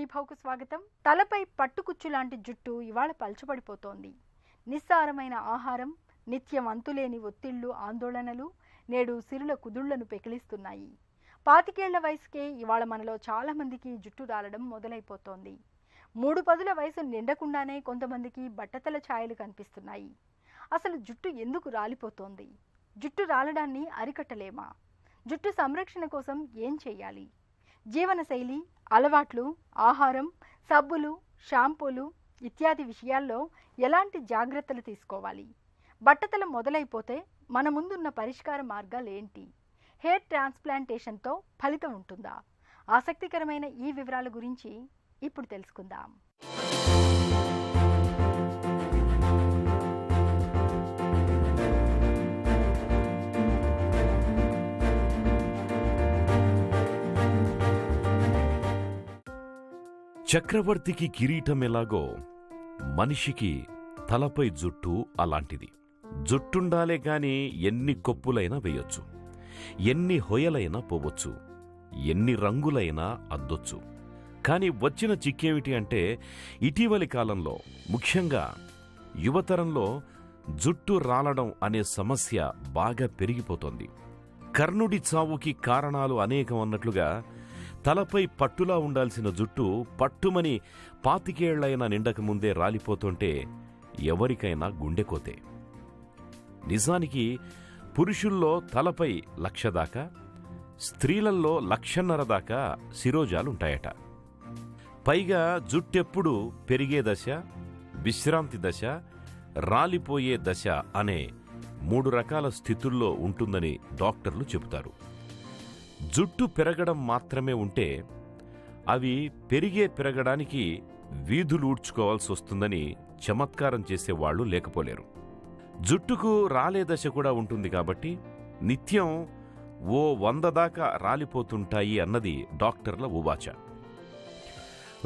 టీభావుకు స్వాగతం. తలపై పట్టుకుచ్చు లాంటి జుట్టు ఇవాళ పల్చబడిపోతోంది. నిస్సారమైన ఆహారం, నిత్యం అంతులేని ఒత్తిళ్లు, ఆందోళనలు నేడు సిరుల కుదుళ్లను పెకిలిస్తున్నాయి. 25 ఏళ్ల వయసుకే ఇవాళ మనలో చాలా మందికి జుట్టు రాలడం మొదలైపోతోంది. 3 పదుల వయసు నిండకుండానే కొంతమందికి బట్టతల ఛాయలు కనిపిస్తున్నాయి. అసలు జుట్టు ఎందుకు రాలిపోతోంది? జుట్టు రాలడాన్ని అరికట్టలేమా? జుట్టు సంరక్షణ కోసం ఏం చేయాలి? జీవనశైలి, అలవాట్లు, ఆహారం, సబ్బులు, షాంపూలు ఇత్యాది విషయాల్లో ఎలాంటి జాగ్రత్తలు తీసుకోవాలి? బట్టతల మొదలైపోతే మన ముందున్న పరిష్కార మార్గాలు ఏంటి? హెయిర్ ట్రాన్స్ప్లాంటేషన్తో ఫలితం ఉంటుందా? ఆసక్తికరమైన ఈ వివరాల గురించి ఇప్పుడు తెలుసుకుందాం. చక్రవర్తికి కిరీటం ఎలాగో మనిషికి తలపై జుట్టు అలాంటిది. జుట్టుండాలే గాని ఎన్ని కొప్పులైనా వేయొచ్చు, ఎన్ని హొయలైనా పోవచ్చు, ఎన్ని రంగులైనా అద్దొచ్చు. కాని వచ్చిన చిక్కేమిటి అంటే ఇటీవలి కాలంలో ముఖ్యంగా యువతరంలో జుట్టు రాలడం అనే సమస్య బాగా పెరిగిపోతోంది. కర్ణుడి చావుకి కారణాలు అనేకం అన్నట్లుగా తలపై పట్టులా ఉండాల్సిన జుట్టు పట్టుమని 25 ఏళ్లైనా నిండకముందే రాలిపోతుంటే ఎవరికైనా గుండెకోతే. నిజానికి పురుషుల్లో తలపై 1,00,000 దాకా, స్త్రీలల్లో 1,50,000 దాకా శిరోజాలుంటాయట. పైగా జుట్టెప్పుడు పెరిగే దశ, విశ్రాంతి దశ, రాలిపోయే దశ అనే 3 రకాల స్థితుల్లో ఉంటుందని డాక్టర్లు చెబుతారు. జుట్టు పెరగడం మాత్రమే ఉంటే అవి పెరగడానికి వీధులు ఊడ్చుకోవాల్సి వస్తుందని చమత్కారం చేసేవాళ్లు లేకపోలేరు. జుట్టుకు రాలే దశ కూడా ఉంటుంది కాబట్టి నిత్యం 100 దాకా రాలిపోతుంటాయి అన్నది డాక్టర్ల ఉవాచ.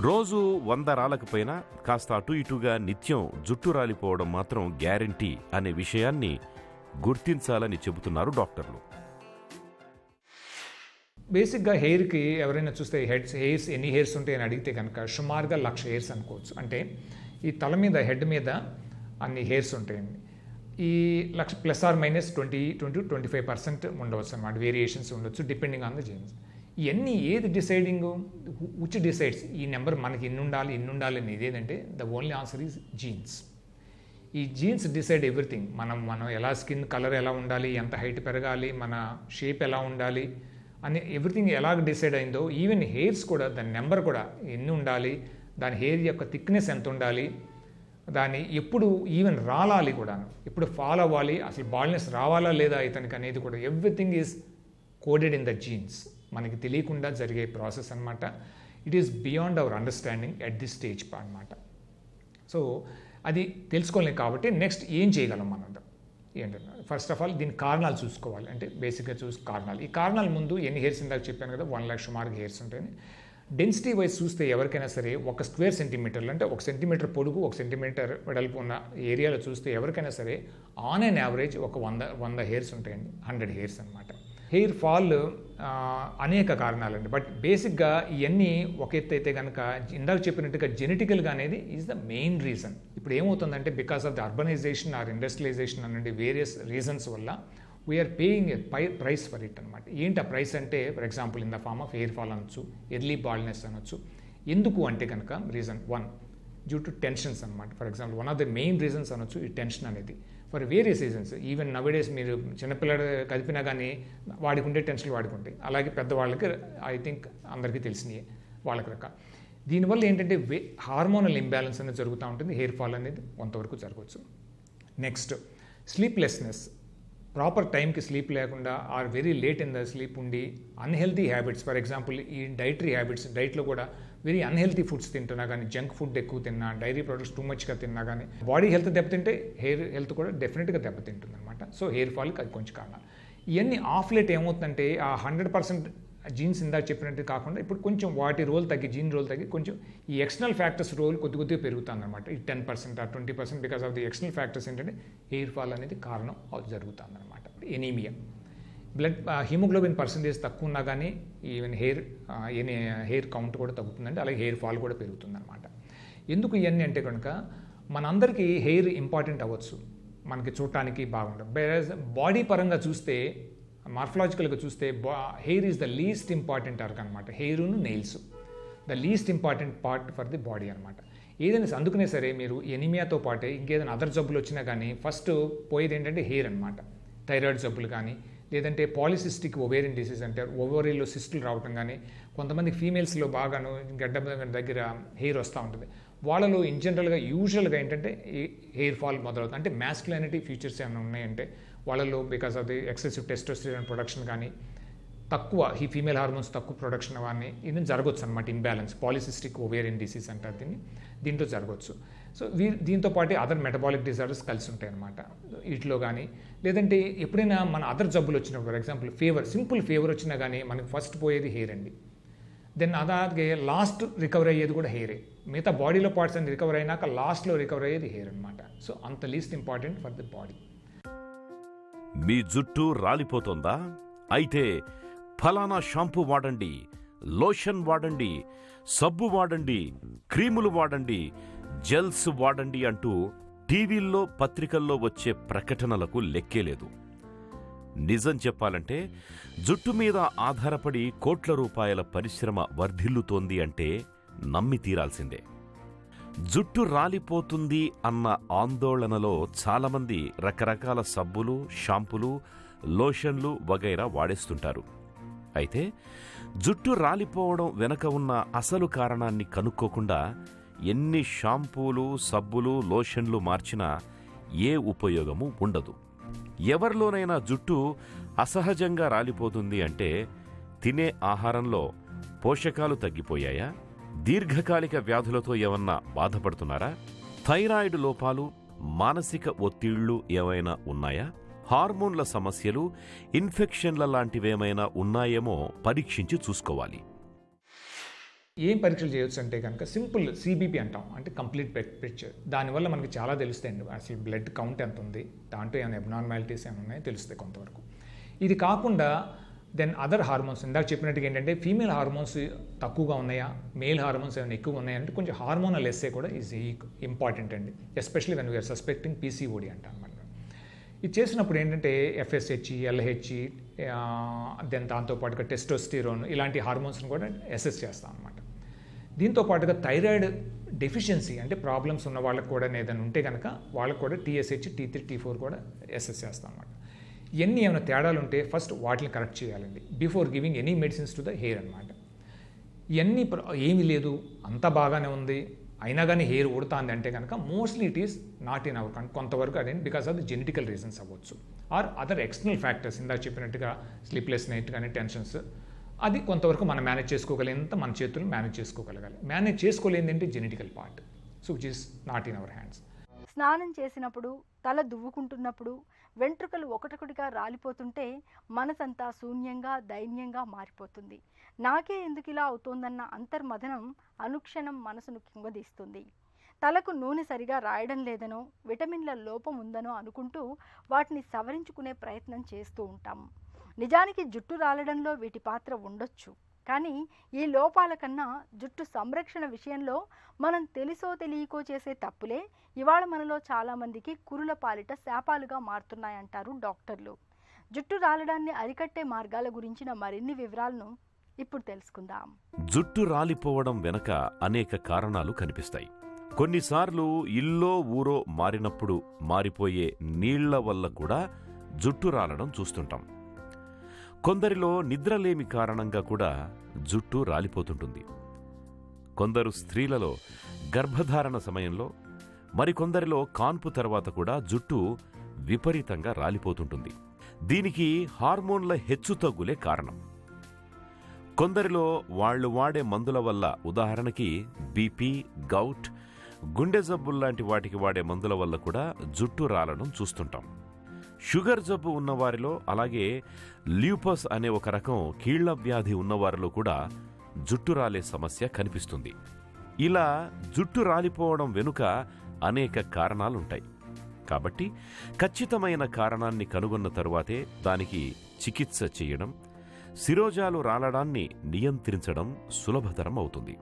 రోజు 100 రాలకపోయినా కాస్త అటు ఇటుగా నిత్యం జుట్టు రాలిపోవడం మాత్రం గ్యారంటీ అనే విషయాన్ని గుర్తించాలని చెబుతున్నారు డాక్టర్లు. బేసిక్గా హెయిర్కి ఎవరైనా చూస్తే హెయిర్స్ ఎన్ని హెయిర్స్ ఉంటాయని అడిగితే కనుక సుమారుగా 1,00,000 హెయిర్స్ అనుకోవచ్చు. అంటే ఈ తల మీద, హెడ్ మీద అన్ని హెయిర్స్ ఉంటాయండి. ఈ 1,00,000 ప్లస్ ఆర్ మైనస్ 20-25% ఉండవచ్చు అన్నమాట. వేరియేషన్స్ ఉండొచ్చు డిపెండింగ్ ఆన్ ద జీన్స్. ఇవన్నీ ఏది డిసైడింగ్, విచ్ డిసైడ్స్ ఈ నెంబర్ మనకి ఇన్ని ఉండాలి అనేది ఏదంటే the only answer is jeans. ఈ జీన్స్ డిసైడ్ ఎవ్రీథింగ్. మనం ఎలా స్కిన్ కలర్ ఎలా ఉండాలి, ఎంత హైట్ పెరగాలి, మన షేప్ ఎలా ఉండాలి అని ఎవ్రీథింగ్ ఎలాగ డిసైడ్ అయిందో ఈవెన్ హెయిర్స్ కూడా దాని నెంబర్ కూడా ఎన్ని ఉండాలి, దాని హెయిర్ యొక్క థిక్నెస్ ఎంత ఉండాలి, దాన్ని ఎప్పుడు ఈవెన్ రాలాలి కూడా, ఎప్పుడు ఫాల్ అవ్వాలి, అసలు బాల్నెస్ రావాలా లేదా ఇతనికి అనేది కూడా everything is coded in the jeans. మనకి తెలియకుండా జరిగే ప్రాసెస్ అనమాట. It is beyond our understanding at this stage అనమాట. సో అది తెలుసుకోలేం కాబట్టి నెక్స్ట్ ఏం చేయగలం మనం ఏంటంటే ఫస్ట్ ఆఫ్ ఆల్ దీని కారణాలు చూసుకోవాలి. అంటే బేసిక్గా కారణాలు. ఈ కారణాల ముందు ఎన్ని హెయిర్స్ ఇందాక చెప్పాను కదా, 1,00,000 సుమారుగా హెయిర్స్ ఉంటాయని. డెన్సిటీ వైజ్ చూస్తే ఎవరికైనా సరే 1 స్క్వేర్ సెంటీమీటర్లు అంటే 1 సెంటీమీటర్ పొడుగు 1 సెంటీమీటర్ వెడల్పు ఉన్న ఏరియాలో చూస్తే ఎవరికైనా సరే ఆన్ అండ్ యావరేజ్ ఒక 100 హెయిర్స్ ఉంటాయండి. 100 హెయిర్స్ అనమాట. హెయిర్ ఫాల్ అనేక కారణాలండి. బట్ బేసిక్గా ఇవన్నీ ఒక ఎత్తు అయితే కనుక ఇందాక చెప్పినట్టుగా జెనెటికల్గా అనేది ఈజ్ ద మెయిన్ రీజన్. ఇప్పుడు ఏమవుతుందంటే because of the urbanization or industrialization అనేది వేరియస్ రీజన్స్ వల్ల we are paying a price for it అనమాట. ఏంటి ఆ ప్రైస్ అంటే for example in the form of hair fall అనొచ్చు, ఎర్లీ బాల్నెస్ అనొచ్చు. ఎందుకు అంటే కనుక రీజన్ 1 డ్యూ టు టెన్షన్స్ అనమాట. For example one of the main reasons అనొచ్చు ఈ టెన్షన్ అనేది. For various reasons. Even nowadays మీరు చిన్నపిల్లడు కదిపినా కానీ వాడికి ఉండే టెన్షన్లు వాడికి ఉంటాయి. అలాగే పెద్దవాళ్ళకి ఐ థింక్ అందరికీ తెలిసినవి వాళ్ళకి రకాల. దీనివల్ల ఏంటంటే హార్మోనల్ ఇంబ్యాలెన్స్ అనేది జరుగుతూ ఉంటుంది. హెయిర్ ఫాల్ అనేది కొంతవరకు జరగవచ్చు. Next sleeplessness. ప్రాపర్ టైంకి స్లీప్ లేకుండా or very late in the sleep ఉండి అన్హెల్తీ హ్యాబిట్స్. ఫర్ ఎగ్జాంపుల్ ఈ డైటరీ హ్యాబిట్స్, డైట్లో కూడా వెరీ అన్హెల్తీ ఫుడ్స్ తింటున్నా కానీ, జంక్ ఫుడ్ ఎక్కువ తిన్నా, డైరీ ప్రొడక్ట్స్ టూ మచ్గా తిన్నా కానీ బాడీ హెల్త్ దెబ్బతింటే హెయిర్ హెల్త్ కూడా డెఫినెట్గా దెబ్బతింటుంది అనమాట. సో హెయిర్ ఫాల్కి అది కొంచెం కారణాలు. ఇవన్నీ ఆఫ్ లేట్ ఏమవుతుందంటే ఆ 100% జీన్స్ ఇందాక చెప్పినట్టు కాకుండా ఇప్పుడు కొంచెం వాటి రోల్ తగ్గి, జీన్ రోల్ తగ్గి కొంచెం ఈ ఎక్స్టర్నల్ ఫ్యాక్టర్స్ రోల్ కొద్దిగా పెరుగుతుంది అనమాట. ఈ 10% ఆ 20% because of the external factors ఏంటంటే హెయిర్ ఫాల్ అనేది కారణం జరుగుతుంది అనమాట. ఎనీమియా. బ్లడ్ హిమోగ్లోబిన్ పర్సంటేజ్ తక్కువ ఉన్నా కానీ ఈవెన్ హెయిర్ కౌంట్ కూడా తగ్గుతుందండి, అలాగే హెయిర్ ఫాల్ కూడా పెరుగుతుందన్నమాట. ఎందుకు ఇవన్నీ అంటే కనుక మనందరికీ హెయిర్ ఇంపార్టెంట్ అవ్వచ్చు, మనకి చూడటానికి బాగుంటుంది. బాడీ పరంగా చూస్తే, మార్ఫలాజికల్గా చూస్తే hair is the least important organ అనమాట. హెయిర్ను nails the least important part for the body అనమాట. ఏదైనా అందుకనే సరే మీరు ఎనిమియాతో పాటే ఇంకేదైనా అదర్ జబ్బులు వచ్చినా కానీ ఫస్ట్ పోయేది ఏంటంటే హెయిర్ అనమాట. థైరాయిడ్ జబ్బులు కానీ, లేదంటే పాలిసిస్టిక్ ఓవేరియన్ డిసీజ్ అంటే ఓవరీలో సిస్టులు రావటం కానీ, కొంతమంది ఫీమేల్స్లో బాగాను గడ్డ దగ్గర హెయిర్ వస్తూ ఉంటుంది. వాళ్ళలో ఇన్ జనరల్గా యూజువల్గా ఏంటంటే హెయిర్ ఫాల్ మొదలవుతుంది. అంటే మ్యాస్కులానిటీ ఫీచర్స్ ఏమైనా ఉన్నాయంటే వాళ్ళలో because of the excessive testosterone production కానీ, తక్కువ ఈ ఫీమేల్ హార్మోన్స్ తక్కువ ప్రొడక్షన్ అవన్నీ ఇది జరగవచ్చు అనమాట. ఇంబ్యాలెన్స్ పాలిసిస్టిక్ ఓవేరియన్ డిసీజ్ అంటారు దీంట్లో జరగవచ్చు. సో దీంతో పాటు అదర్ మెటబాలిక్ డిజార్డర్స్ కలిసి ఉంటాయి అనమాట వీటిలో కానీ. లేదంటే ఎప్పుడైనా మన అదర్ జబ్బులు వచ్చినప్పుడు, ఫర్ ఎగ్జాంపుల్ సింపుల్ ఫీవర్ వచ్చినా కానీ మనకి ఫస్ట్ పోయేది హెయిర్ అండి. దెన్ అలాగే లాస్ట్ రికవర్ అయ్యేది కూడా హెయిరే. మిగతా బాడీలో పార్ట్స్ అన్ని రికవర్ అయినాక లాస్ట్లో రికవర్ అయ్యేది హెయిర్ అనమాట. సో అంత least important for the body. మీ జుట్టు రాలిపోతుందా? అయితే ఫలానా షాంపూ వాడండి, లోషన్ వాడండి, సబ్బు వాడండి, క్రీములు వాడండి, జెల్స్ వాడండి అంటూ టీవీల్లో పత్రికల్లో వచ్చే ప్రకటనలకు లెక్కేలేదు. నిజం చెప్పాలంటే జుట్టు మీద ఆధారపడి కోట్ల రూపాయల పరిశ్రమ వర్ధిల్లుతోంది అంటే నమ్మి తీరాల్సిందే. జుట్టు రాలిపోతుంది అన్న ఆందోళనలో చాలామంది రకరకాల సబ్బులు, షాంపులు, లోషన్లు వగైరా వాడేస్తుంటారు. అయితే జుట్టు రాలిపోవడం వెనక ఉన్న అసలు కారణాన్ని కనుక్కోకుండా ఎన్ని షాంపూలు, సబ్బులు, లోషన్లు మార్చినా ఏ ఉపయోగము ఉండదు. ఎవరిలోనైనా జుట్టు అసహజంగా రాలిపోతుంది అంటే తినే ఆహారంలో పోషకాలు తగ్గిపోయాయా? దీర్ఘకాలిక వ్యాధులతో ఏమన్నా బాధపడుతున్నారా? థైరాయిడ్ లోపాలు, మానసిక ఒత్తిళ్లు ఏమైనా ఉన్నాయా? హార్మోన్ల సమస్యలు, ఇన్ఫెక్షన్ల లాంటివేమైనా ఉన్నాయేమో పరీక్షించి చూసుకోవాలి. ఏం పరీక్షలు చేయొచ్చు అంటే కనుక సింపుల్ సిబిపి అంటాం, అంటే కంప్లీట్ పిక్చర్. దానివల్ల మనకి చాలా తెలుస్తాయండి. అసలు బ్లడ్ కౌంట్ ఎంత ఉంది, దాంట్లో ఏమైనా అబ్నార్మాలిటీస్ ఏమైనా ఉన్నాయో తెలుస్తాయి కొంతవరకు. ఇది కాకుండా దెన్ అదర్ హార్మోన్స్ ఇందాక చెప్పినట్టుగా ఏంటంటే ఫీమేల్ హార్మోన్స్ తక్కువగా ఉన్నాయా, మేల్ హార్మోన్స్ ఏమైనా ఎక్కువ ఉన్నాయంటే కొంచెం హార్మోనల్ ఎస్సే కూడా ఈజ్ ఇంపార్టెంట్ అండి. Especially when we are suspecting PCOD అంటాం అనమాట. ఇది చేసినప్పుడు ఏంటంటే ఎఫ్ఎస్హెచ్, ఎల్హెచ్, దెన్ దాంతోపాటుగా టెస్టోస్టిరోన్ ఇలాంటి హార్మోన్స్ని కూడా అసెస్ చేస్తాం అనమాట. దీంతో పాటుగా థైరాయిడ్ డెఫిషియన్సీ అంటే ప్రాబ్లమ్స్ ఉన్న వాళ్ళకి కూడా ఏదైనా ఉంటే కనుక వాళ్ళకు కూడా టీఎస్హెచ్, T3, T4 కూడా అసెస్ చేస్తాం అనమాట. ఇవన్నీ ఏమైనా తేడాలు ఉంటే ఫస్ట్ వాటిని కరెక్ట్ చేయాలండి before giving any medicines to the hair అనమాట. ఇవన్నీ ఏమీ లేదు, అంతా బాగానే ఉంది, అయినా కానీ హెయిర్ ఊడుతుంది అంటే కనుక mostly it is not in our కొంతవరకు అదేంటి because of the genetical reasons అవ్వచ్చు, ఆర్ అదర్ ఎక్స్టర్నల్ ఫ్యాక్టర్స్ ఇందాక చెప్పినట్టుగా స్లీప్లెస్ నైట్ కానీ టెన్షన్స్, అది కొంతవరకు మనం మేనేజ్ చేసుకోగలిగినంత మన చేతులు మేనేజ్ చేసుకోగలగాలి. మేనేజ్ చేసుకోలేనిది అంటే genetical part, so which is not in our hands. స్నానం చేసినప్పుడు, తల దువ్వుకుంటున్నప్పుడు వెంట్రుకలు ఒకటొకటిగా రాలిపోతుంటే మనసంతా శూన్యంగా, దైన్యంగా మారిపోతుంది. నాకే ఎందుకు ఇలా అవుతోందన్న అంతర్మథనం అనుక్షణం మనసును కింగదీస్తుంది. తలకు నూనె సరిగా రాయడం లేదనో, విటమిన్ల లోపం ఉందనో అనుకుంటూ వాటిని సవరించుకునే ప్రయత్నం చేస్తూ ఉంటాం. నిజానికి జుట్టు రాలడంలో వీటి పాత్ర ఉండొచ్చు, కానీ ఈ లోపాల కన్నా జుట్టు సంరక్షణ విషయంలో మనం తెలుసో తెలియకో చేసే తప్పులే ఇవాళ మనలో చాలామందికి కురుల పాలిట శాపాలుగా మారుతున్నాయంటారు డాక్టర్లు. జుట్టు రాలడాన్ని అరికట్టే మార్గాల గురించిన మరిన్ని వివరాలను ఇప్పుడు తెలుసుకుందాం. జుట్టు రాలిపోవడం వెనక అనేక కారణాలు కనిపిస్తాయి. కొన్నిసార్లు ఇల్లో ఊరో మారినప్పుడు మారిపోయే నీళ్ల వల్ల కూడా జుట్టు రాలడం చూస్తుంటాం. కొందరిలో నిద్రలేమి కారణంగా కూడా జుట్టు రాలిపోతుంటుంది. కొందరు స్త్రీలలో గర్భధారణ సమయంలో, మరికొందరిలో కాన్పు తర్వాత కూడా జుట్టు విపరీతంగా రాలిపోతుంటుంది. దీనికి హార్మోన్ల హెచ్చుతగ్గులే కారణం. కొందరిలో వాళ్లు వాడే మందుల వల్ల, ఉదాహరణకి బీపీ, గౌట్, గుండె జబ్బుల్లాంటి వాటికి వాడే మందుల వల్ల కూడా జుట్టు రాలడం చూస్తుంటాం. షుగర్ జబ్బు ఉన్నవారిలో, అలాగే ల్యూపస్ అనే ఒక రకం కీళ్ల వ్యాధి ఉన్నవారిలో కూడా జుట్టు రాలే సమస్య కనిపిస్తుంది. ఇలా జుట్టు రాలిపోవడం వెనుక అనేక కారణాలుంటాయి. కాబట్టి ఖచ్చితమైన కారణాన్ని కనుగొన్న తరువాతే దానికి చికిత్స చేయడం, శిరోజాలు రాలడాన్ని నియంత్రించడం సులభతరం అవుతుంది.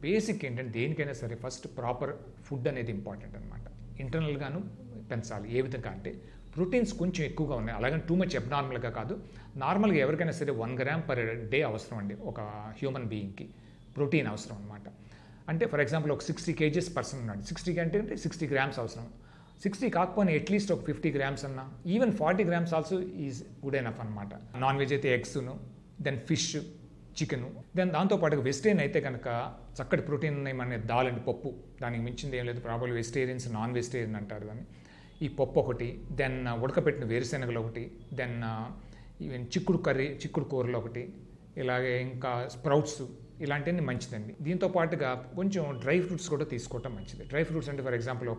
బేసిక్ ఏంటంటే దేనికైనా సరే ఫస్ట్ ప్రాపర్ ఫుడ్ అనేది ఇంపార్టెంట్ అనమాట. ఇంటర్నల్గాను పెంచాలి. ఏ విధంగా అంటే ప్రోటీన్స్ కొంచెం ఎక్కువగా ఉన్నాయి, అలాగని టూ మచ్ అబ్నార్మల్గా కాదు. నార్మల్గా ఎవరికైనా సరే 1 గ్రామ్ పర్ డే అవసరం అండి ఒక హ్యూమన్ బీయింగ్కి ప్రోటీన్ అవసరం అనమాట. అంటే ఫర్ ఎగ్జాంపుల్ ఒక 60 kgs పర్సన్ ఉన్నాడు, 60 అంటే 60 గ్రామ్స్ అవసరం. 60 కాకపోయినా అట్లీస్ట్ ఒక 50 గ్రామ్స్ అన్నా, even 40 grams also is good enough అనమాట. నాన్ వెజ్ అయితే ఎగ్స్ను, దెన్ ఫిష్, చికెను, దెన్ దాంతోపాటు వెజిటేరియన్ అయితే కనుక చక్కటి ప్రోటీన్ ఉన్నాయి. మన దాల్ అండ్ పప్పు, దానికి మించింది ఏం లేదు. ప్రాబల్ వెజిటేరియన్స్ నాన్ వెజిటేరియన్ అంటారు దాన్ని. ఈ పప్పు ఒకటి, దెన్ ఉడకపెట్టిన వేరుశెనగలు ఒకటి, దెన్ ఈవెన్ చిక్కుడు కూరలు ఒకటి, ఇలాగే ఇంకా స్ప్రౌట్స్, ఇలాంటివన్నీ మంచిదండి. దీంతో పాటుగా కొంచెం డ్రై ఫ్రూట్స్ కూడా తీసుకోవటం మంచిది. డ్రై ఫ్రూట్స్ అంటే ఫర్ ఎగ్జాంపుల్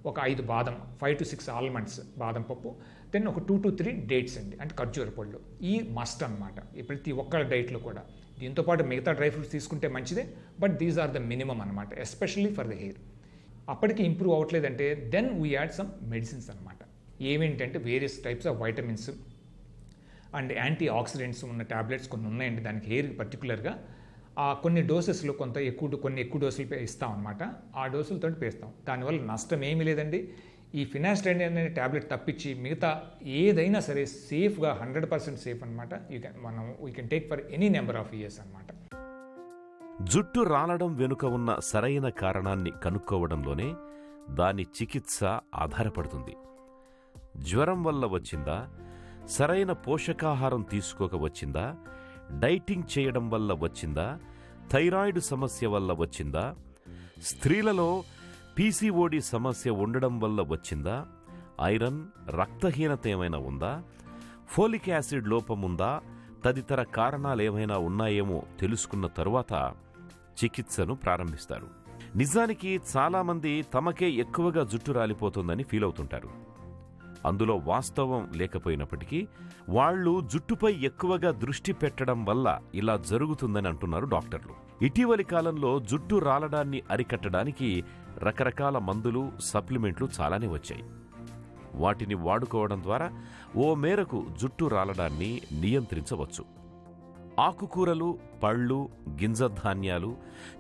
ఒక 5 బాదం, 5 to 6 ఆల్మండ్స్ బాదం పప్పు, దెన్ ఒక 2 to 3 డేట్స్ అండి, అంటే ఖర్జూర పళ్ళు. ఈ మస్ట్ అనమాట ప్రతి ఒక్క డైట్లో కూడా. దీంతో పాటు మిగతా డ్రై ఫ్రూట్స్ తీసుకుంటే మంచిదే, but these are the minimum అనమాట, ఎస్పెషల్లీ ఫర్ ద హెయిర్. అప్పటికి ఇంప్రూవ్ అవ్వట్లేదంటే then we add some medicines అనమాట. ఏమేంటంటే various types of vitamins and antioxidants ఉన్న ట్యాబ్లెట్స్ కొన్ని ఉన్నాయండి దానికి, హెయిర్కి పర్టికులర్గా. కొన్ని డోసెస్లో కొన్ని ఎక్కువ డోసులు ఇస్తాం అనమాట. ఆ డోసులతో పేస్తాం. దానివల్ల నష్టం ఏమీ లేదండి. ఈ ఫినాస్టైడ్ అనే ట్యాబ్లెట్ తప్పించి మిగతా ఏదైనా సరే సేఫ్గా 100% సేఫ్ అనమాట. We can take for any number of years అనమాట. జుట్టు రాలడం వెనుక ఉన్న సరైన కారణాన్ని కనుక్కోవడంలోనే దాని చికిత్స ఆధారపడుతుంది. జ్వరం వల్ల వచ్చిందా, సరైన పోషకాహారం తీసుకోక వచ్చిందా, డైటింగ్ చేయడం వల్ల వచ్చిందా, థైరాయిడ్ సమస్య వల్ల వచ్చిందా, స్త్రీలలో పీసీఓడి సమస్య ఉండడం వల్ల వచ్చిందా, ఐరన్ రక్తహీనత ఏమైనా ఉందా, ఫోలిక్ యాసిడ్ లోపముందా, తదితర కారణాలేమైనా ఉన్నాయేమో తెలుసుకున్న తరువాత చికిత్సను ప్రారంభిస్తారు. నిజానికి చాలామంది తమకే ఎక్కువగా జుట్టు రాలిపోతుందని ఫీల్ అవుతుంటారు. అందులో వాస్తవం లేకపోయినప్పటికీ వాళ్లు జుట్టుపై ఎక్కువగా దృష్టి పెట్టడం వల్ల ఇలా జరుగుతుందని అంటున్నారు డాక్టర్లు. ఇటీవలి కాలంలో జుట్టు రాలడాన్ని అరికట్టడానికి రకరకాల మందులు, సప్లిమెంట్లు చాలానే వచ్చాయి. వాటిని వాడుకోవడం ద్వారా ఓ మేరకు జుట్టు రాలడాన్ని నియంత్రించవచ్చు. ఆకుకూరలు, పళ్ళు, గింజధాన్యాలు,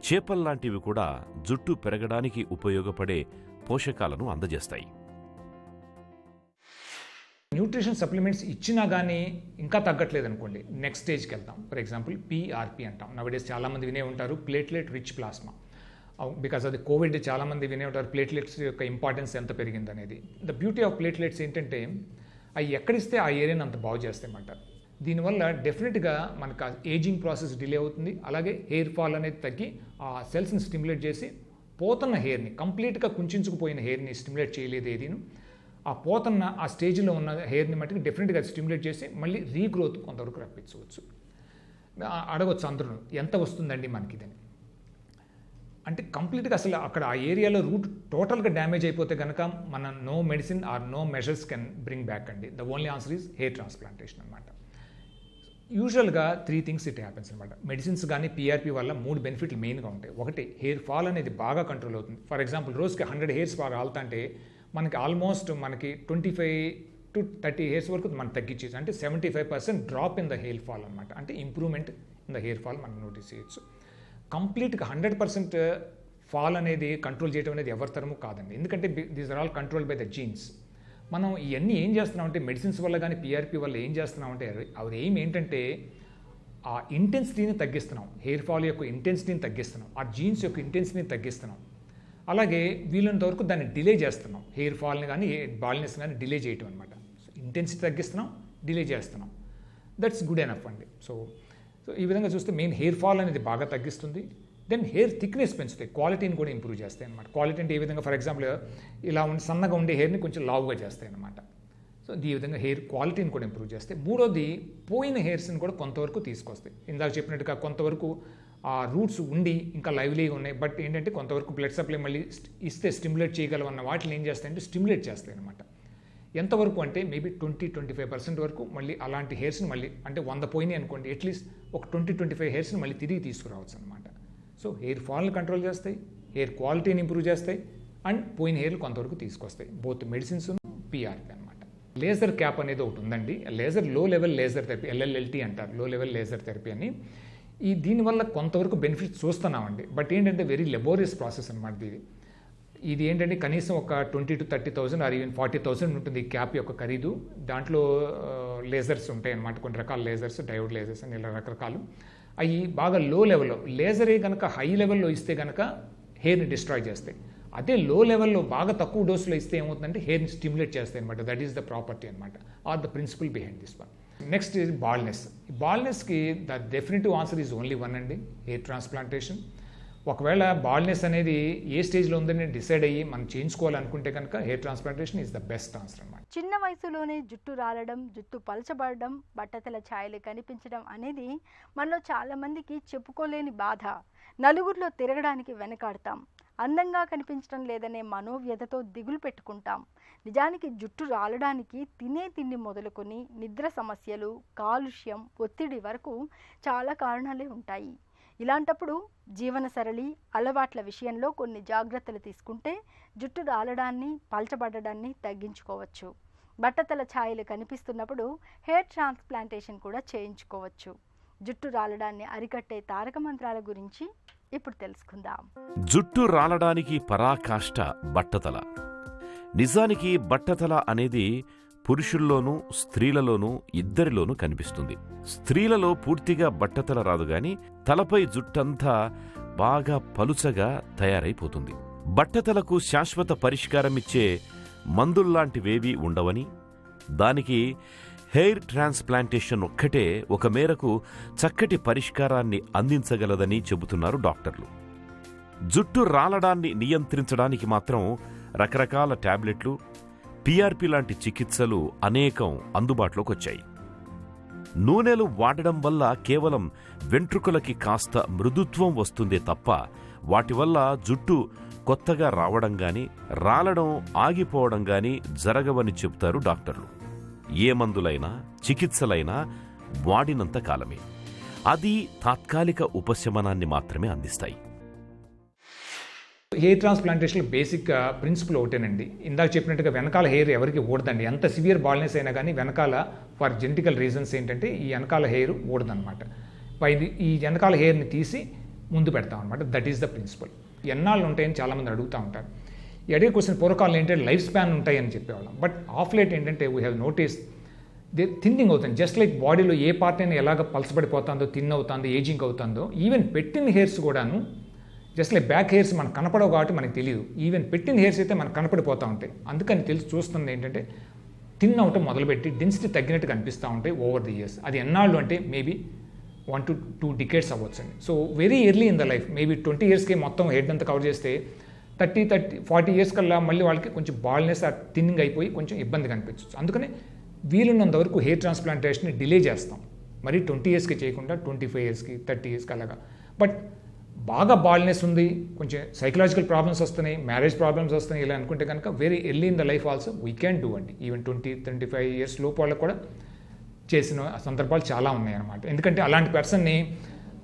చేపల్లాంటివి కూడా జుట్టు పెరగడానికి ఉపయోగపడే పోషకాలను అందజేస్తాయి. న్యూట్రిషన్ సప్లిమెంట్స్ ఇచ్చినా కానీ ఇంకా తగ్గట్లేదు అనుకోండి, నెక్స్ట్ స్టేజ్కి వెళ్తాం. ఫర్ ఎగ్జాంపుల్ PRP అంటాం. నవడేస్ చాలామంది వినే ఉంటారు, ప్లేట్లెట్ రిచ్ ప్లాస్మా. బికాస్ అది కోవిడ్ చాలామంది వినే ఉంటారు ప్లేట్లెట్స్ యొక్క ఇంపార్టెన్స్ ఎంత పెరిగిందనేది. ద బ్యూటీ ఆఫ్ ప్లేట్లెట్స్ ఏంటంటే అవి ఎక్కడిస్తే ఆ ఏరియాని అంత బాగు చేస్తామంటారు. దీనివల్ల డెఫినెట్గా మనకు ఏజింగ్ ప్రాసెస్ డిలే అవుతుంది. అలాగే హెయిర్ ఫాల్ అనేది తగ్గి ఆ సెల్స్ని స్టిమ్యులేట్ చేసి పోతున్న హెయిర్ని, కంప్లీట్గా కుంచుకుపోయిన హెయిర్ని స్టిమ్యులేట్ చేయలేదు ఏదీను. ఆ పోతున్న ఆ స్టేజ్లో ఉన్న హెయిర్ని మట్టుకు డెఫినెట్గా స్టిమ్యులేట్ చేసి మళ్ళీ రీగ్రోత్ కొంతవరకు రప్పించవచ్చు. అడగవచ్చు అందరూ ఎంత వస్తుందండి మనకి ఇదని. అంటే కంప్లీట్గా అసలు అక్కడ ఆ ఏరియాలో రూట్ టోటల్గా డ్యామేజ్ అయిపోతే కనుక మన no medicine or no measures can bring back అండి. The only answer is hair transplantation అనమాట. యూజువల్గా 3 things ఇట్ హ్యాపెన్స్ అనమాట. మెడిసిన్స్ కానీ PRP వల్ల 3 బెనిఫిట్లు మెయిన్గా ఉంటాయి. ఒకటి, హెయిర్ ఫాల్ అనేది బాగా కంట్రోల్ అవుతుంది. ఫర్ ఎగ్జాంపుల్ రోజుకి 100 హెయిర్స్ బాగా ఆలుతుంటే మనకి ఆల్మోస్ట్ 25 to 30 హెయిర్స్ వరకు మనం తగ్గించేసి, అంటే 75% drop in the hair fall అనమాట. అంటే improvement in the hair fall మనం నోటీస్ చేయొచ్చు. కంప్లీట్గా 100% ఫాల్ అనేది కంట్రోల్ చేయడం అనేది ఎవరి తరము కాదండి. ఎందుకంటే these are all control by the genes. మనం ఇవన్నీ ఏం చేస్తున్నామంటే మెడిసిన్స్ వల్ల కానీ PRP వల్ల ఏం చేస్తున్నామంటే అవి ఏంటంటే ఆ ఇంటెన్సిటీని తగ్గిస్తున్నాం, హెయిర్ ఫాల్ యొక్క ఇంటెన్సిటీని తగ్గిస్తున్నాం, ఆ జీన్స్ యొక్క ఇంటెన్సిటీని తగ్గిస్తున్నాం. అలాగే వీళ్ళంత వరకు దాన్ని డిలే చేస్తున్నాం, హెయిర్ ఫాల్ని కానీ బాల్నెస్ కానీ డిలే చేయటం అనమాట. ఇంటెన్సిటీ తగ్గిస్తున్నాం, డిలే చేస్తున్నాం. దట్స్ గుడ్ ఎనఫ్ అండి. సో ఈ విధంగా చూస్తే మెయిన్ హెయిర్ ఫాల్ అనేది బాగా తగ్గిస్తుంది. దెన్ హెయిర్ థిక్నెస్ పెంచుతాయి, క్వాలిటీని కూడా ఇంప్రూవ్ చేస్తాయి అనమాట. క్వాలిటీ అంటే ఏ విధంగా, ఫర్ ఎగ్జాంపుల్ ఇలా సన్నగా ఉండే హెయిర్ని కొంచెం లావుగా చేస్తాయి అనమాట. సో ఈ విధంగా హెయిర్ క్వాలిటీని కూడా ఇంప్రూవ్ చేస్తాయి. మూడోది, పోయిన హెయిర్స్ని కూడా కొంతవరకు తీసుకొస్తాయి. ఇందాక చెప్పినట్టుగా కొంతవరకు ఆ రూట్స్ ఉండి ఇంకా లైవ్లీగా ఉన్నాయి, బట్ ఏంటంటే కొంతవరకు బ్లడ్ సప్లై మళ్ళీ ఇస్తే స్టిమ్యులేట్ చేయగలవన్న వాటిని ఏం చేస్తాయంటే స్టిమ్యులేట్ చేస్తాయి అనమాట. ఎంతవరకు అంటే మేబీ 20-25% వరకు మళ్ళీ అలాంటి హెయిర్స్ని మళ్ళీ, అంటే 100 పోయినాయి అనుకోండి, అట్లీస్ట్ ఒక 20-25 హెయిర్స్ని మళ్ళీ తిరిగి తీసుకురావచ్చు అనమాట. సో హెయిర్ ఫాల్ని కంట్రోల్ చేస్తాయి, హెయిర్ క్వాలిటీని ఇంప్రూవ్ చేస్తాయి, అండ్ పోయిన హెయిర్లు కొంతవరకు తీసుకొస్తాయి, బోత్ మెడిసిన్స్ పిఆర్పి అనమాట. లేజర్ క్యాప్ అనేది ఒకటి ఉందండి. లేజర్ లో లెవెల్ లేజర్ థెరపీ, ఎల్ఎల్ఎల్టీ అంటారు, లో లెవెల్ లేజర్ థెరపీ అని. దీనివల్ల కొంతవరకు బెనిఫిట్స్ చూస్తున్నామండి. బట్ ఏంటంటే వెరీ లెబోరియస్ ప్రాసెస్ అనమాట ఇది ఏంటంటే కనీసం ఒక 20,000 to 30,000 ఆర్ ఈవెన్ 40,000 ఉంటుంది ఈ క్యాప్ యొక్క ఖరీదు. దాంట్లో లేజర్స్ ఉంటాయి అన్నమాట, కొన్ని రకాల లేజర్స్, డయోడ్ లేజర్స్ అని ఇలా రకరకాలు. అవి బాగా లో లెవెల్లో, లేజరే కనుక హై లెవెల్లో ఇస్తే కనుక హెయిర్ని డిస్ట్రాయ్ చేస్తాయి. అదే లో లెవెల్లో బాగా తక్కువ డోసులో ఇస్తే ఏమవుతుందంటే హెయిర్ని స్టిమ్యులేట్ చేస్తాయి అనమాట. దట్ ఈస్ ద ప్రాపర్టీ అనమాట, or the principle behind this one. Next is baldness. బాల్నెస్కి the definitive answer is only one అండి, హెయిర్ ట్రాన్స్ప్లాంటేషన్. ఒకవేళ బాల్నెస్ అనేది ఏ స్టేజ్లో ఉందని డిసైడ్ అయ్యి మనం చేయించుకోవాలనుకుంటే కనుక hair transplantation is the best answer అనమాట. చిన్న వయసులోనే జుట్టు రాలడం, జుట్టు పలచబడడం, బట్టతల ఛాయలు కనిపించడం అనేది మనలో చాలామందికి చెప్పుకోలేని బాధ. నలుగురిలో తిరగడానికి వెనకాడతాం, అందంగా కనిపించడం లేదనే మనోవ్యధతో దిగులు పెట్టుకుంటాం. నిజానికి జుట్టు రాలడానికి తినే తిండి మొదలుకొని నిద్ర సమస్యలు, కాలుష్యం, ఒత్తిడి వరకు చాలా కారణాలే ఉంటాయి. ఇలాంటప్పుడు జీవన సరళి, అలవాట్ల విషయంలో కొన్ని జాగ్రత్తలు తీసుకుంటే జుట్టు రాలడాన్ని, పలచబడడాన్ని తగ్గించుకోవచ్చు. బట్టతల ఛాయలు కనిపిస్తున్నప్పుడు హెయిర్ ట్రాన్స్ప్లాంటేషన్ కూడా చేయించుకోవచ్చు. జుట్టు రాలడాన్ని అరికట్టే తారక మంత్రాల గురించి ఇప్పుడు తెలుసుకుందాం. జుట్టు రాలడానికి పరాకాష్ట బట్టతల. నిజానికి బట్టతల అనేది పురుషుల్లోనూ స్త్రీలలోనూ ఇద్దరిలోనూ కనిపిస్తుంది. స్త్రీలలో పూర్తిగా బట్టతల రాదు గాని తలపై జుట్టంతా బాగా పలుచగా తయారైపోతుంది. బట్టతలకు శాశ్వత పరిష్కారమిచ్చే మందుల్లాంటివేవీ ఉండవని, దానికి హెయిర్ ట్రాన్స్ప్లాంటేషన్ ఒక్కటే ఒక మేరకు చక్కటి పరిష్కారాన్ని అందించగలదని చెబుతున్నారు డాక్టర్లు. జుట్టు రాలడాన్ని నియంత్రించడానికి మాత్రం రకరకాల టాబ్లెట్లు, పిఆర్పి లాంటి చికిత్సలు అనేకం అందుబాటులోకి వచ్చాయి. నూనెలు వాడడం వల్ల కేవలం వెంట్రుకలకి కాస్త మృదుత్వం వస్తుందే తప్ప వాటి వల్ల జుట్టు కొత్తగా రావడం గాని, రాలడం ఆగిపోవడం గాని జరగవని చెబుతారు డాక్టర్లు. ఏ మందులైనా చికిత్సలైనా వాడినంత కాలమే. అది తాత్కాలిక ఉపశమనాన్ని మాత్రమే అందిస్తాయి. హెయిర్ ట్రాన్స్ప్లాంటేషన్ బేసిక్ ప్రిన్సిపల్ ఒకటేనండి. ఇందాక చెప్పినట్టుగా వెనకాల హెయిర్ ఎవరికి ఊడదండి. ఎంత సివియర్ బాల్నెస్ అయినా కానీ వెనకాల ఫర్ జెనెటికల్ రీజన్స్ ఏంటంటే ఈ వెనకాల హెయిర్ ఊడదనమాట. ఈ వెనకాల హెయిర్ని తీసి ముందు పెడతాం అనమాట. That is the principle. ఎన్నాళ్ళు ఉంటాయని చాలామంది అడుగుతూ ఉంటారు. ఈ అడిగే క్వశ్చన్ పూర్వకాలం ఏంటంటే లైఫ్ స్పాన్ ఉంటాయని చెప్పేవాళ్ళం. బట్ ఆఫ్ లేట్ ఏంటంటే we have notice they thinning అవుతుంది. జస్ట్ లైక్ బాడీలో ఏ పార్ట్ అయినా ఎలాగ పలసపడిపోతుందో, థిన్ అవుతుందో, ఏజింగ్ అవుతుందో, ఈవెన్ పెట్టిన హెయిర్స్ కూడాను జస్ట్ లైక్ బ్యాక్ హెయిర్స్ మనకు కనపడవు కాబట్టి మనకు తెలియదు. ఈవెన్ పెట్టిన హెయిర్స్ అయితే మనకు కనపడిపోతూ ఉంటాయి. అందుకని తెలిసి చూస్తుంది ఏంటంటే థిన్ అవటం మొదలుపెట్టి డెన్సిటీ తగ్గినట్టు కనిపిస్తూ ఉంటాయి ఓవర్ ది ఇయర్స్. అది ఎన్నాళ్ళు అంటే మేబీ 1 to 2 decades అవ్వచ్చు అండి. So very early in the life, maybe 20 yearsకి మొత్తం హెడ్ అంతా కవర్ చేస్తే 40 years కల్లా మళ్ళీ వాళ్ళకి కొంచెం బాల్నెస్ ఆ థిన్నింగ్ అయిపోయి కొంచెం ఇబ్బంది కనిపించవచ్చు. అందుకని వీలున్నంత వరకు హెయిర్ ట్రాన్స్ప్లాంటేషన్ని డిలే చేస్తాం. మరి 20 yearsకి చేయకుండా 25 yearsకి 30 yearsకి అలాగా. బట్ బాగా బాల్నెస్ ఉంది, కొంచెం సైకలాజికల్ ప్రాబ్లమ్స్ వస్తున్నాయి, మ్యారేజ్ ప్రాబ్లమ్స్ వస్తున్నాయి ఇలా అనుకుంటే కనుక very early in the life also we can do అండి. ఈవెన్ 20-25 years లోపు వాళ్ళకు కూడా చేసిన సందర్భాలు చాలా ఉన్నాయి అన్నమాట. ఎందుకంటే అలాంటి పర్సన్ని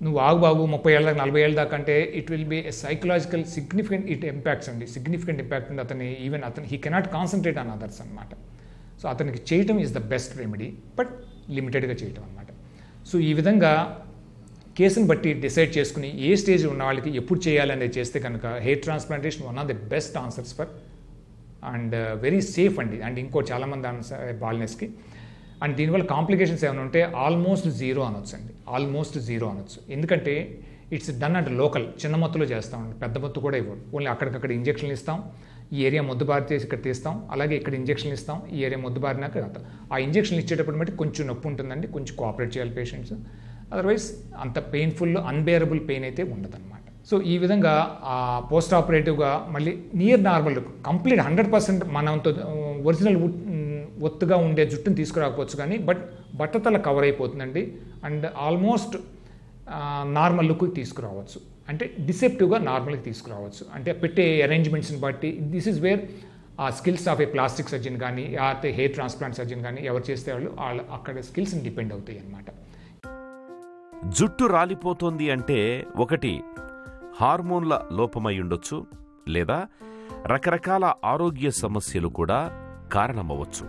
నువ్వు ఆగుబాబు 30 ఏళ్ళ దాకా 40 ఏళ్ళ దాకా అంటే it will be psychological significant impacts అండి. సిగ్నిఫికెంట్ ఇంపాక్ట్ ఉంది అతని. ఈవెన్ అతను he cannot concentrate on others అనమాట. సో అతనికి చేయటం is the best remedy, but లిమిటెడ్గా చేయటం అనమాట. సో ఈ విధంగా కేసుని బట్టి డిసైడ్ చేసుకుని ఏ స్టేజ్ ఉన్న వాళ్ళకి ఎప్పుడు చేయాలనేది చేస్తే కనుక hair transplantation one of the best answers for and very safe అండి. అండ్ ఇంకో చాలామంది బాల్నెస్కి అండ్ దీనివల్ల కాంప్లికేషన్స్ ఏమైనా ఉంటే ఆల్మోస్ట్ జీరో అనొచ్చు అండి. ఆల్మోస్ట్ జీరో అనొచ్చు. ఎందుకంటే ఇట్స్ డన్ అట్ లోకల్, చిన్న మొత్తులో చేస్తామండి, పెద్ద మొత్తు కూడా ఇవ్వరు. ఓన్లీ అక్కడికక్కడ ఇంజక్షన్లు ఇస్తాం, ఈ ఏరియా మొద్దు బారి చేసి ఇక్కడ తీస్తాం, అలాగే ఇక్కడ ఇంజక్షన్లు ఇస్తాం, ఈ ఏరియా మొద్దు బారినాక ఆ ఇంజక్షన్లు ఇచ్చేటప్పుడు బట్టి కొంచెం నొప్పి ఉంటుందండి, కొంచెం కోఆపరేట్ చేయాలి పేషెంట్స్. అదర్వైజ్ అంత పెయిన్ఫుల్ అన్బేరబుల్ పెయిన్ అయితే ఉండదన్నమాట. సో ఈ విధంగా పోస్ట్ ఆపరేటివ్గా మళ్ళీ నియర్ నార్మల్ కంప్లీట్ 100% మనంతో ఒరిజినల్ ఒత్తుగా ఉండే జుట్టును తీసుకురాకపోవచ్చు కానీ బట్టతల కవర్ అయిపోతుందండి. అండ్ ఆల్మోస్ట్ నార్మల్ లుక్కి తీసుకురావచ్చు, అంటే డిసెప్టివ్గా నార్మల్కి తీసుకురావచ్చు. అంటే పెట్టే అరేంజ్మెంట్స్ని బట్టి దిస్ ఈజ్ వేర్ ఆ skills of A plastic surgeon కానీ లేకపోతే హెయిర్ ట్రాన్స్ప్లాంట్ సర్జన్ కానీ ఎవరు చేస్తే వాళ్ళు అక్కడ స్కిల్స్ని డిపెండ్ అవుతాయి అన్నమాట. జుట్టు రాలిపోతోంది అంటే ఒకటి హార్మోన్ల లోపమై ఉండొచ్చు, లేదా రకరకాల ఆరోగ్య సమస్యలు కూడా కారణమవ్వచ్చు.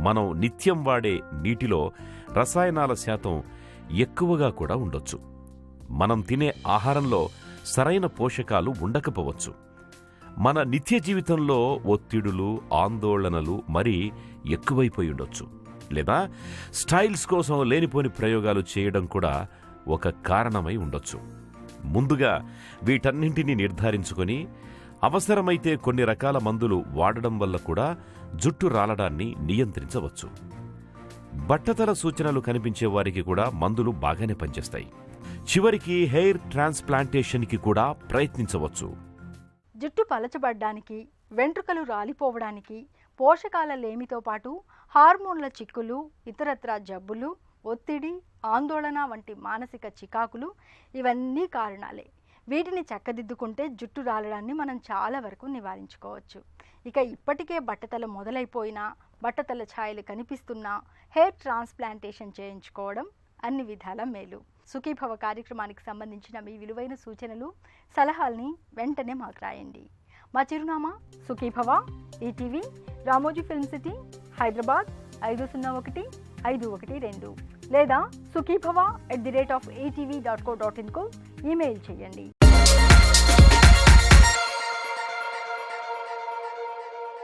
మనం నిత్యం వాడే నీటిలో రసాయనాల శాతం ఎక్కువగా కూడా ఉండొచ్చు. మనం తినే ఆహారంలో సరైన పోషకాలు ఉండకపోవచ్చు. మన నిత్య జీవితంలో ఒత్తిడులు, ఆందోళనలు మరీ ఎక్కువైపోయి ఉండొచ్చు. లేదా స్టైల్స్ కోసం లేనిపోని ప్రయోగాలు చేయడం కూడా ఒక కారణమై ఉండొచ్చు. ముందుగా వీటన్నింటినీ నిర్ధారించుకొని అవసరమైతే కొన్ని రకాల మందులు వాడడం వల్ల కూడా జుట్టు రాలడాన్ని నియంత్రించవచ్చు. బట్టతల సూచనలు కనిపించే వారికి కూడా మందులు బాగానే పనిచేస్తాయి. చివరికి హెయిర్ ట్రాన్స్ప్లాంటేషన్కి కూడా ప్రయత్నించవచ్చు. జుట్టు పలచబడ్డానికి, వెంట్రుకలు రాలిపోవడానికి పోషకాల లేమితో పాటు హార్మోన్ల చిక్కులు, ఇతరత్రా జబ్బులు, ఒత్తిడి, ఆందోళన వంటి మానసిక చికాకులు ఇవన్నీ కారణాలే. వీటిని చక్కదిద్దుకుంటే జుట్టు రాలడాన్ని మనం చాలా వరకు నివారించుకోవచ్చు. ఇక ఇప్పటికే బట్టతల మొదలైపోయినా, బట్టతల ఛాయలు కనిపిస్తున్నా హెయిర్ ట్రాన్స్ప్లాంటేషన్ చేయించుకోవడం అన్ని విధాల మేలు. సుఖీభవ కార్యక్రమానికి సంబంధించిన మీ విలువైన సూచనలు, సలహాల్ని వెంటనే మాకు రాయండి. మా చిరునామా Sukhibhava, ETV, Ramoji film city, Hyderabad 501512 లేదా sukhibhava@atv.co.in కు ఈమెయిల్ చేయండి.